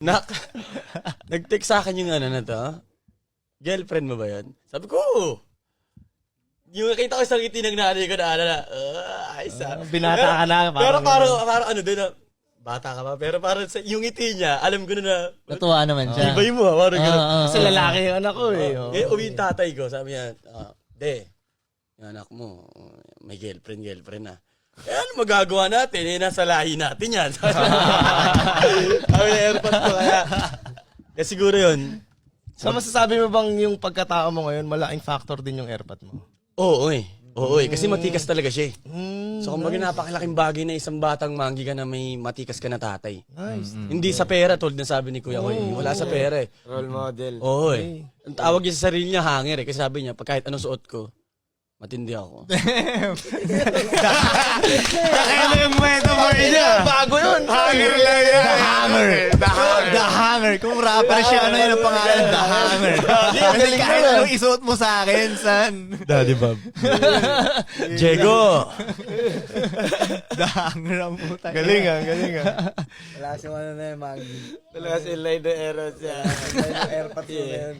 Nak, nag-text sa akin yung ano na to. Girlfriend mo ba yan? Sabi ko, oo. Yung nakita ko sa ngiti ng nanay ko na ayos ah. Binata ka na. Pero parang ano din na, bata ka pa. Pero parang sa, yung ngiti niya, alam ko na Natuwa naman siya. ibay mo ha, parang gano'n. Kasi lalaki yung anak ko eh. Eh, uwi yung tatay ko, sabi niya, yung anak mo, may girlfriend na. Eh, ano magagawa natin? Eh, nasa lahi natin yan. Sabi na airpot ko kaya. Kaya siguro yun. So masasabi mo bang yung pagkatao mo ngayon, malaking factor din yung airpot mo? Oo eh. Kasi matikas talaga siya eh. So kumbaga napakalaking bagay na isang batang manggi ka na may matikas ka na tatay. Nice. Hindi sa pera, tulad na sabi ni Kuya Koy. Wala sa pera eh. Role model. Oo eh. Ang tawag niya sa sarili niya, hanger eh. Kasi sabi niya, pag kahit anong suot ko, matindi ako. Ano yung metaphor niya? Bago yun. Hanger lang yan. The Hanger. Kung rapper siya, ano yun ang pangalan? The Hanger. Kasi kahit anong isuot mo sa akin, son. Daddy Bob. Diego. The Hanger ang puta. Galing ah. Wala si ano na yung Maggie. Wala si Lido Eros yan. Lido Airpods mo yan.